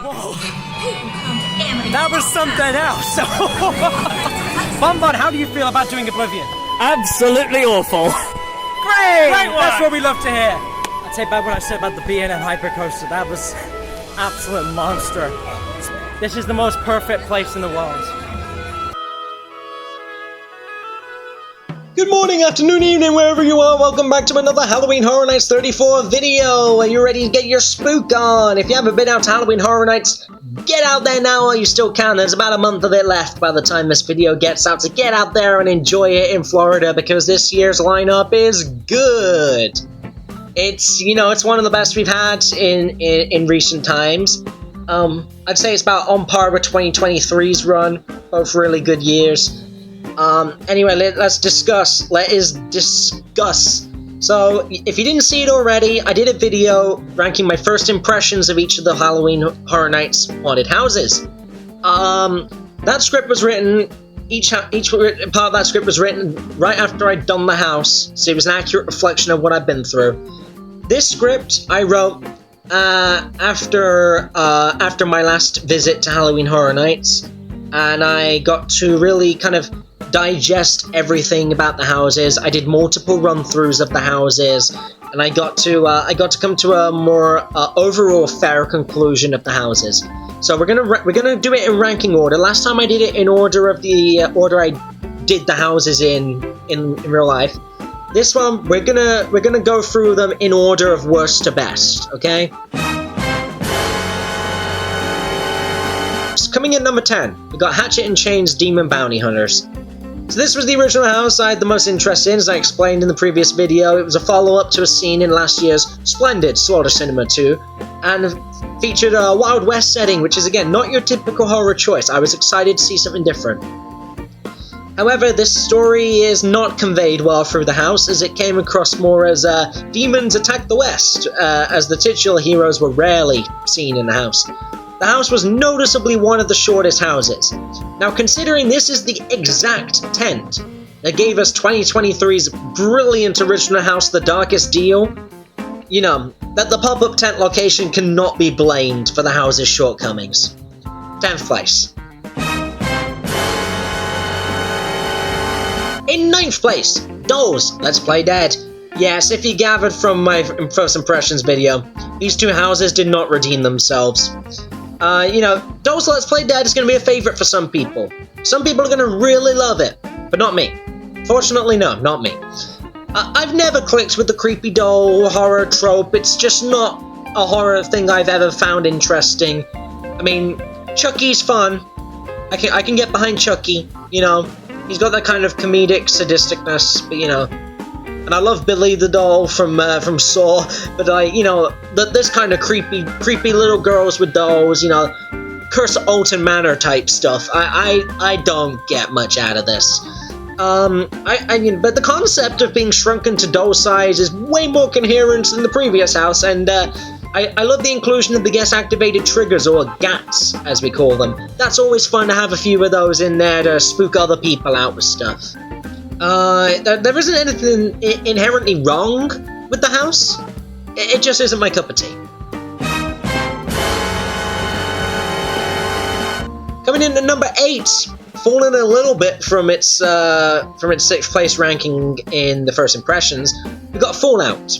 Whoa. That was something else. Bonbon, how do you feel about doing Oblivion? Absolutely awful. Great! That's what we love to hear. I'd say back when I said about the B&M Hypercoaster, that was absolute monster. This is the most perfect place in the world. Good morning, afternoon, evening, wherever you are. Welcome back to another Halloween Horror Nights 34 video. Are you ready to get your spook on? If you haven't been out to Halloween Horror Nights, get out there now while you still can. There's about a month of it left by the time this video gets out, so get out there and enjoy it in Florida because this year's lineup is good. It's one of the best we've had in recent times. I'd say it's about on par with 2023's run. Both really good years. Anyway, let us discuss. So, if you didn't see it already, I did a video ranking my first impressions of each of the Halloween Horror Nights haunted houses. That script was written, each part of that script was written right after I'd done the house, so it was an accurate reflection of what I'd been through. This script I wrote after my last visit to Halloween Horror Nights, and I got to really kind of digest everything about the houses. I did multiple run-throughs of the houses, and I got to come to a more overall fair conclusion of the houses. So we're gonna do it in ranking order. Last time I did it in order of the order I did the houses in real life. This one we're gonna go through them in order of worst to best. Okay. So coming in number 10, we got Hatchet and Chain's Demon Bounty Hunters. So this was the original house I had the most interest in, as I explained in the previous video. It was a follow-up to a scene in last year's splendid Slaughter Cinema 2, and featured a Wild West setting, which is again not your typical horror choice. I was excited to see something different. However, this story is not conveyed well through the house, as it came across more as demons attack the West, as the titular heroes were rarely seen in the house. The house was noticeably one of the shortest houses. Now, considering this is the exact tent that gave us 2023's brilliant original house, The Darkest Deal, you know, that the pop-up tent location cannot be blamed for the house's shortcomings. 10th place. In 9th place, Dolls, Let's Play Dead. Yes, if you gathered from my first impressions video, these two houses did not redeem themselves. Dolls Let's Play Dead is going to be a favorite for some people. Some people are going to really love it, but not me. Fortunately, no, not me. I've never clicked with the creepy doll horror trope. It's just not a horror thing I've ever found interesting. I mean, Chucky's fun. I can get behind Chucky, you know. He's got that kind of comedic sadisticness, but and I love Billy the doll from Saw, but this kind of creepy little girls with dolls, Curse of Alton Manor type stuff. I don't get much out of this. But the concept of being shrunken to doll size is way more coherent than the previous house, and I love the inclusion of the guest-activated triggers, or GATs, as we call them. That's always fun to have a few of those in there to spook other people out with stuff. There isn't anything inherently wrong with the house. It just isn't my cup of tea. Coming in at number 8, falling a little bit from its 6th place ranking in the first impressions, we got Fallout.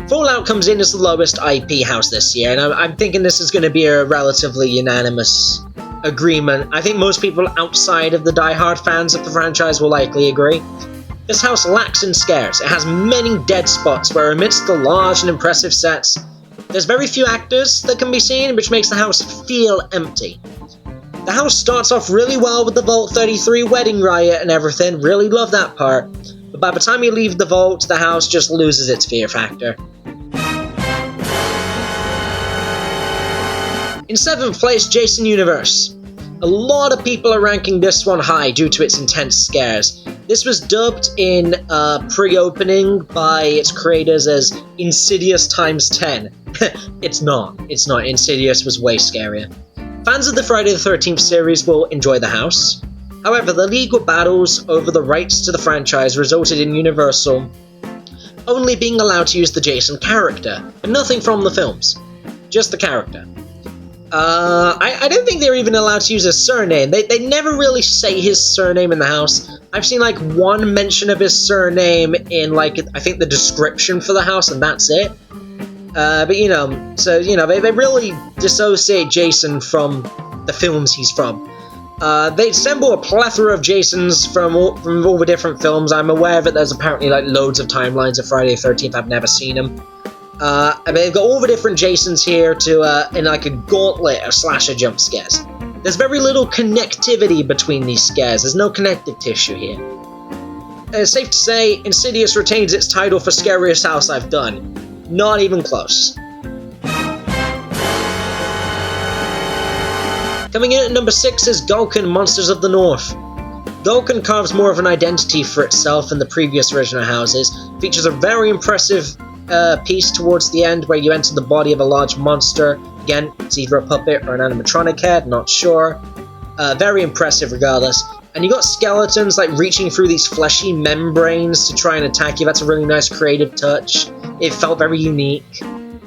Fallout comes in as the lowest IP house this year, and I'm thinking this is going to be a relatively unanimous agreement. I think most people outside of the die-hard fans of the franchise will likely agree. This house lacks in scares. It has many dead spots where, amidst the large and impressive sets, there's very few actors that can be seen, which makes the house feel empty. The house starts off really well with the Vault 33 wedding riot and everything, really love that part, but by the time you leave the vault, the house just loses its fear factor. In 7th place, Jason Universe. A lot of people are ranking this one high due to its intense scares. This was dubbed in pre-opening by its creators as Insidious times 10. It's not. Insidious was way scarier. Fans of the Friday the 13th series will enjoy the house. However, the legal battles over the rights to the franchise resulted in Universal only being allowed to use the Jason character, but nothing from the films. Just the character. I don't think they're even allowed to use his surname. They never really say his surname in the house. I've seen like one mention of his surname in like, I think the description for the house, and that's it. But you know, so you know, they really dissociate Jason from the films he's from. They assemble a plethora of Jasons from all the different films. I'm aware that there's apparently like loads of timelines of Friday the 13th. I've never seen them. And they've got all the different Jasons here to in like a gauntlet of slasher jump scares. There's very little connectivity between these scares. There's no connective tissue here. It's safe to say Insidious retains its title for scariest house I've done. Not even close. Coming in at number 6 is Gulkin, Monsters of the North. Gulkin carves more of an identity for itself than the previous original houses. Features a very impressive piece towards the end where you enter the body of a large monster. Again, it's either a puppet or an animatronic head, not sure. Very impressive regardless. And you got skeletons like reaching through these fleshy membranes to try and attack you. That's a really nice creative touch. It felt very unique.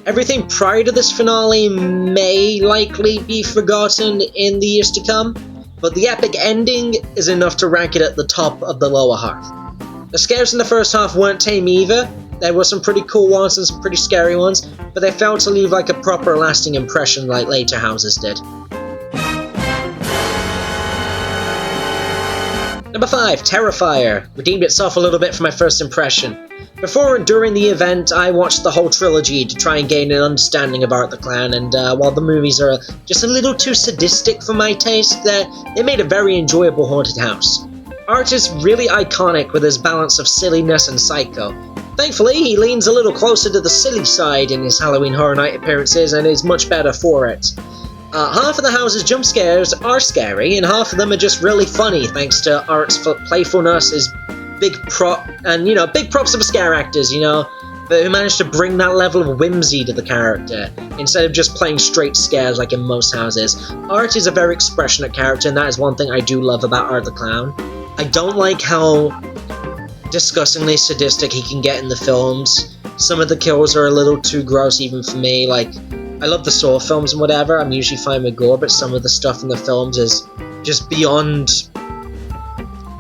Everything prior to this finale may likely be forgotten in the years to come, but the epic ending is enough to rank it at the top of the lower half. The scares in the first half weren't tame either. There were some pretty cool ones and some pretty scary ones, but they failed to leave like a proper lasting impression like later houses did. Number 5, Terrifier. Redeemed itself a little bit from my first impression. Before and during the event, I watched the whole trilogy to try and gain an understanding of Art the Clown, and while the movies are just a little too sadistic for my taste, they made a very enjoyable haunted house. Art is really iconic with his balance of silliness and psycho. Thankfully, he leans a little closer to the silly side in his Halloween Horror Night appearances and is much better for it. Half of the house's jump scares are scary, and half of them are just really funny thanks to Art's playfulness, his big props to the scare actors, but who managed to bring that level of whimsy to the character, instead of just playing straight scares like in most houses. Art is a very expressionate character, and that is one thing I do love about Art the Clown. I don't like how disgustingly sadistic he can get in the films. Some of the kills are a little too gross even for me. Like, I love the Saw films and whatever, I'm usually fine with gore, but some of the stuff in the films is just beyond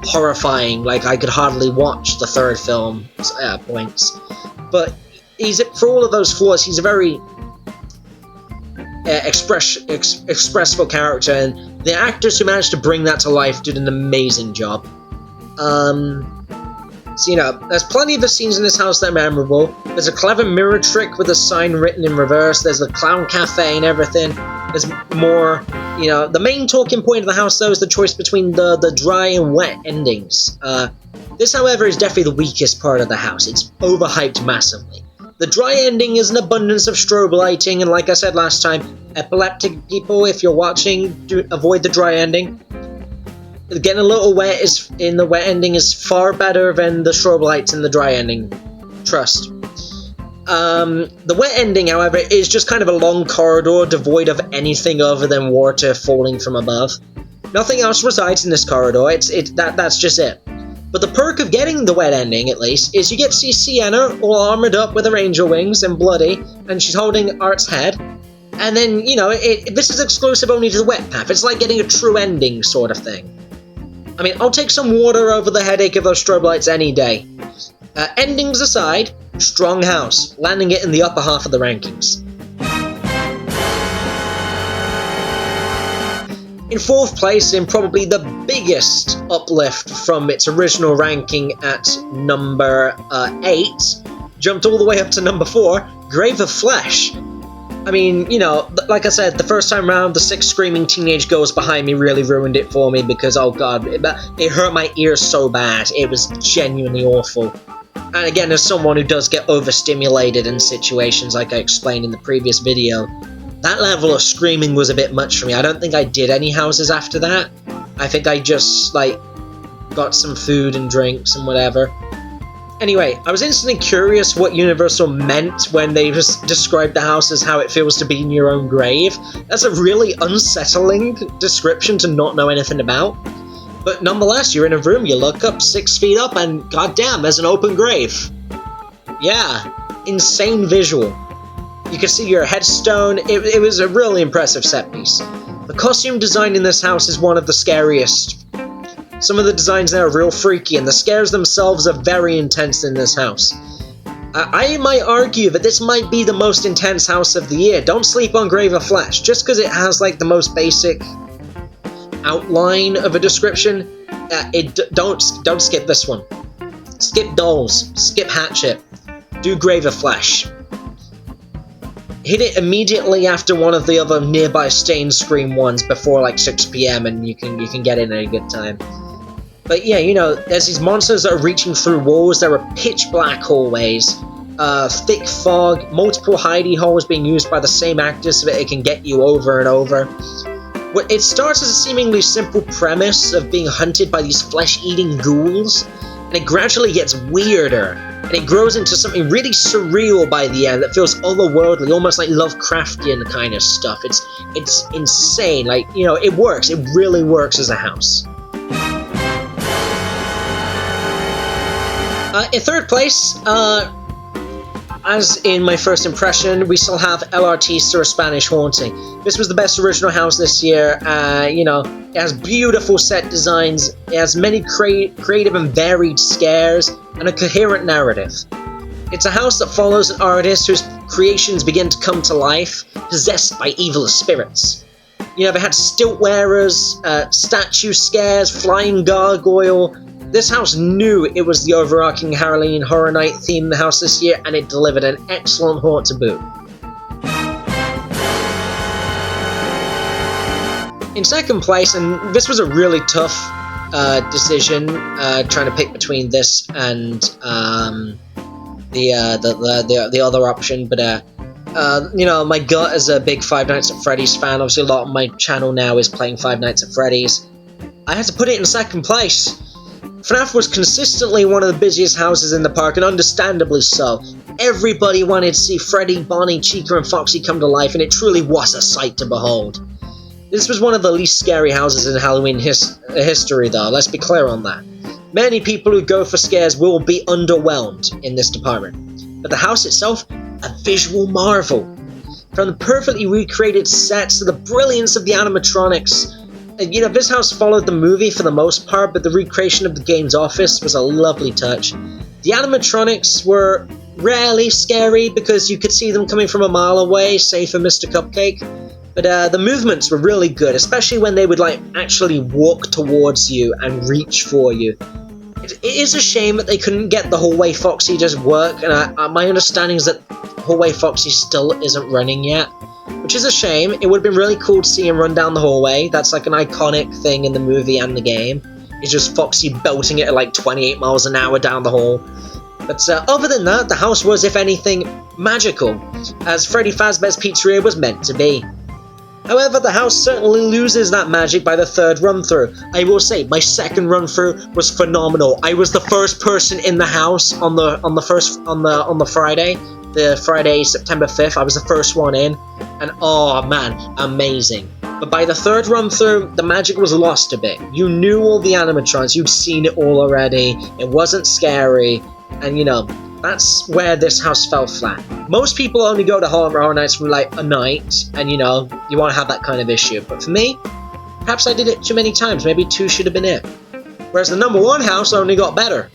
horrifying. Like, I could hardly watch the third film at points. But for all of those flaws, he's a very expressive character, and the actors who managed to bring that to life did an amazing job. So, there's plenty of the scenes in this house that are memorable. There's a clever mirror trick with a sign written in reverse. There's a clown cafe and everything. There's more, the main talking point of the house, though, is the choice between the dry and wet endings. This, however, is definitely the weakest part of the house. It's overhyped massively. The dry ending is an abundance of strobe lighting, and like I said last time, epileptic people, if you're watching, do avoid the dry ending. Getting a little wet in the wet ending is far better than the strobe lights in the dry ending. Trust. The wet ending, however, is just kind of a long corridor devoid of anything other than water falling from above. Nothing else resides in this corridor. That's just it. But the perk of getting the wet ending, at least, is you get to see Sienna all armored up with her angel wings and bloody, and she's holding Art's head. And then, this is exclusive only to the wet path. It's like getting a true ending sort of thing. I mean, I'll take some water over the headache of those strobe lights any day. Endings aside, strong house, landing it in the upper half of the rankings. In 4th place, in probably the biggest uplift from its original ranking at number 8, jumped all the way up to number 4, Grave of Flesh. I mean, like I said, the first time round, the 6 screaming teenage girls behind me really ruined it for me because, oh god, it hurt my ears so bad. It was genuinely awful. And again, as someone who does get overstimulated in situations like I explained in the previous video, that level of screaming was a bit much for me. I don't think I did any houses after that. I think I just, got some food and drinks and whatever. Anyway, I was instantly curious what Universal meant when they just described the house as how it feels to be in your own grave. That's a really unsettling description to not know anything about. But nonetheless, you're in a room, you look up 6 feet up, and goddamn, there's an open grave. Yeah, insane visual. You can see your headstone. It was a really impressive set piece. The costume design in this house is one of the scariest. Some of the designs there are real freaky, and the scares themselves are very intense in this house. I might argue that this might be the most intense house of the year. Don't sleep on Grave of Flesh. Just because it has like the most basic outline of a description, don't skip this one. Skip Dolls. Skip Hatchet. Do Grave of Flesh. Hit it immediately after one of the other nearby Stain Scream ones before like 6 PM, and you can get in at a good time. But yeah, you know, there's these monsters that are reaching through walls. There are pitch black hallways, thick fog, multiple hidey holes being used by the same actors so that it can get you over and over. It starts as a seemingly simple premise of being hunted by these flesh-eating ghouls, and it gradually gets weirder, and it grows into something really surreal by the end that feels otherworldly, almost like Lovecraftian kind of stuff. It's insane. Like, you know, it works. It really works as a house. In third place, as in my first impression, we still have El Artista, or Spanish Haunting. This was the best original house this year. You know, it has beautiful set designs, it has many creative and varied scares, and a coherent narrative. It's a house that follows an artist whose creations begin to come to life, possessed by evil spirits. You know, they had stilt wearers, statue scares, flying gargoyle. This house knew it was the overarching Halloween Horror Night theme in the house this year, and it delivered an excellent haunt to boot. In second place, and this was a really tough decision, trying to pick between this and the other option, but you know, my gut as a big Five Nights at Freddy's fan, obviously a lot of my channel now is playing Five Nights at Freddy's. I had to put it in second place. FNAF was consistently one of the busiest houses in the park, and understandably so. Everybody wanted to see Freddy, Bonnie, Chica, and Foxy come to life, and it truly was a sight to behold. This was one of the least scary houses in Halloween history, though, let's be clear on that. Many people who go for scares will be underwhelmed in this department, but the house itself, a visual marvel. From the perfectly recreated sets to the brilliance of the animatronics. You know, this house followed the movie for the most part, but the recreation of the game's office was a lovely touch. The animatronics were rarely scary because you could see them coming from a mile away, save for Mr. Cupcake. But the movements were really good, especially when they would like actually walk towards you and reach for you. It is a shame that they couldn't get the Hallway Foxy just work, and my understanding is that Hallway Foxy still isn't running yet. Which is a shame. It would have been really cool to see him run down the hallway. That's like an iconic thing in the movie and the game. It's just Foxy belting it at like 28 miles an hour down the hall. But other than that, the house was, if anything, magical, as Freddy Fazbear's Pizzeria was meant to be. However, the house certainly loses that magic by the third run-through. I will say, my second run-through was phenomenal. I was the first person in the house on the Friday. The Friday, September 5th, I was the first one in, and oh man, amazing. But by the third run through, the magic was lost a bit. You knew all the animatrons, you'd seen it all already, it wasn't scary, and you know, that's where this house fell flat. Most people only go to Horror Nights for like a night, and you know, you won't have that kind of issue. But for me, perhaps I did it too many times, maybe 2 should have been it. Whereas the number 1 house only got better.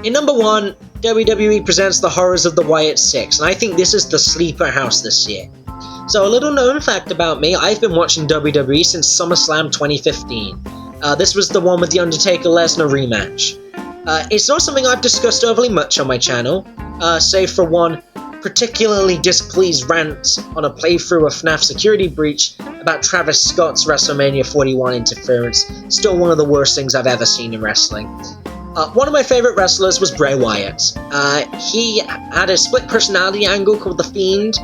In number 1, WWE presents The Horrors of the Wyatt Six, and I think this is the sleeper house this year. So a little known fact about me, I've been watching WWE since SummerSlam 2015. This was the one with the Undertaker-Lesnar rematch. It's not something I've discussed overly much on my channel, save for one particularly displeased rant on a playthrough of FNAF Security Breach about Travis Scott's WrestleMania 41 interference. Still one of the worst things I've ever seen in wrestling. One of my favorite wrestlers was Bray Wyatt. He had a split personality angle called The Fiend.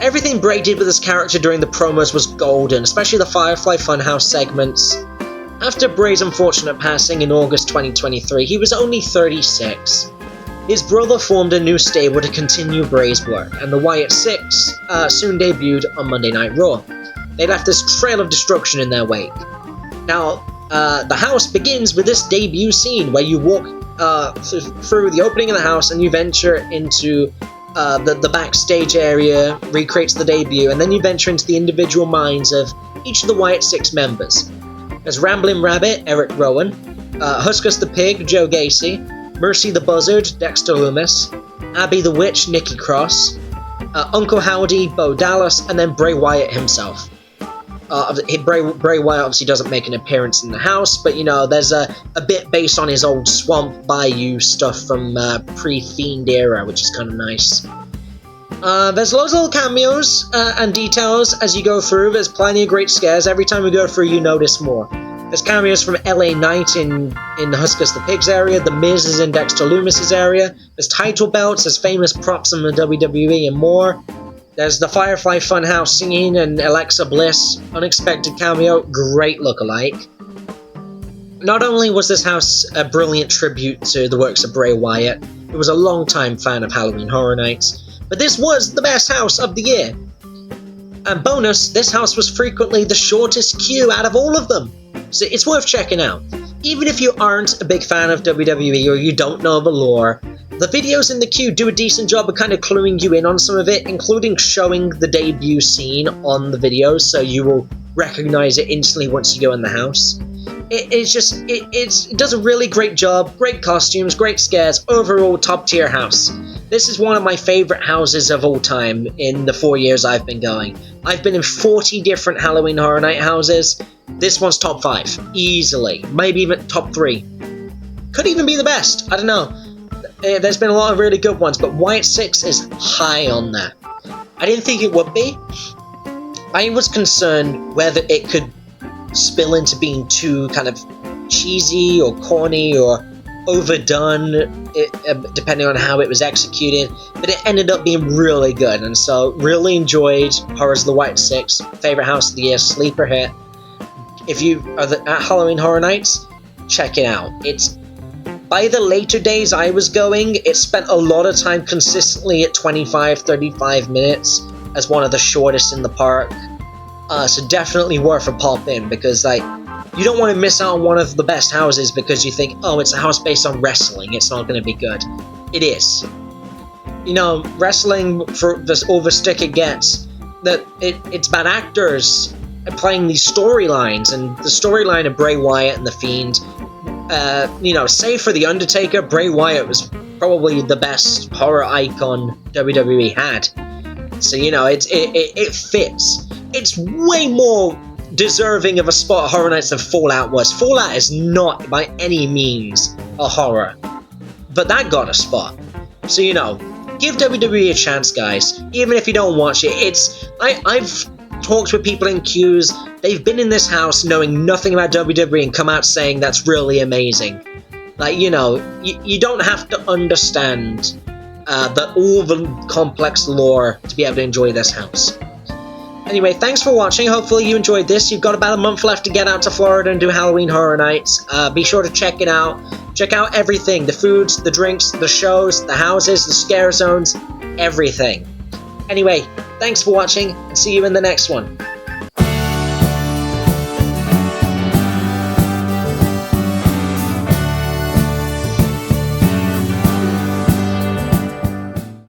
Everything Bray did with his character during the promos was golden, especially the Firefly Funhouse segments. After Bray's unfortunate passing in August 2023, he was only 36. His brother formed a new stable to continue Bray's work, and the Wyatt Six soon debuted on Monday Night Raw. They left this trail of destruction in their wake. Now, the house begins with this debut scene where you walk through the opening of the house, and you venture into the backstage area, recreates the debut, and then you venture into the individual minds of each of the Wyatt Six members. There's Ramblin' Rabbit, Eric Rowan, Huskus the Pig, Joe Gacy, Mercy the Buzzard, Dexter Loomis, Abby the Witch, Nikki Cross, Uncle Howdy, Bo Dallas, and then Bray Wyatt himself. Bray Wyatt obviously doesn't make an appearance in the house, but you know, there's a bit based on his old Swamp Bayou stuff from pre-Fiend era, which is kind of nice. There's loads of little cameos and details as you go through. There's plenty of great scares. Every time you go through, you notice more. There's cameos from LA Knight in Huskus the Pig's area, The Miz is in Dexter Loomis's area, there's title belts, there's famous props in the WWE, and more. There's the Firefly Funhouse singing and Alexa Bliss, unexpected cameo, great lookalike. Not only was this house a brilliant tribute to the works of Bray Wyatt, who was a long-time fan of Halloween Horror Nights, but this was the best house of the year. And bonus, this house was frequently the shortest queue out of all of them. So it's worth checking out. Even if you aren't a big fan of WWE or you don't know the lore, the videos in the queue do a decent job of kind of cluing you in on some of it, including showing the debut scene on the videos, so you will recognize it instantly once you go in the house. It does a really great job, great costumes, great scares, overall top tier house. This is one of my favorite houses of all time in the 4 years I've been going. I've been in 40 different Halloween Horror Night houses. This one's top 5, easily, maybe even top 3. Could even be the best, I don't know. There's been a lot of really good ones, but Wyatt Six is high on that. I didn't think it would be. I was concerned whether it could spill into being too kind of cheesy or corny or overdone, depending on how it was executed, but it ended up being really good, and so really enjoyed Horrors of the Wyatt Six, favorite house of the year, sleeper hit. If you are at Halloween Horror Nights, check it out. It's by the later days I was going, it spent a lot of time consistently at 25-35 minutes as one of the shortest in the park. So definitely worth a pop in, because like, you don't want to miss out on one of the best houses because you think, oh, it's a house based on wrestling, it's not going to be good. It is. You know, wrestling, for this overstick it gets, that it's about actors playing these storylines, and the storyline of Bray Wyatt and The Fiend, you know, save for The Undertaker, Bray Wyatt was probably the best horror icon WWE had. So, you know, it fits. It's way more deserving of a spot at Horror Nights than Fallout was. Fallout is not by any means a horror, but that got a spot. So, you know, give WWE a chance, guys. Even if you don't watch it, I've talked with people in queues. They've been in this house knowing nothing about WWE and come out saying that's really amazing. Like, you know, you don't have to understand all the complex lore to be able to enjoy this house. Anyway, thanks for watching. Hopefully you enjoyed this. You've got about a month left to get out to Florida and do Halloween Horror Nights. Be sure to check it out. Check out everything. The foods, the drinks, the shows, the houses, the scare zones, everything. Anyway, thanks for watching, and see you in the next one.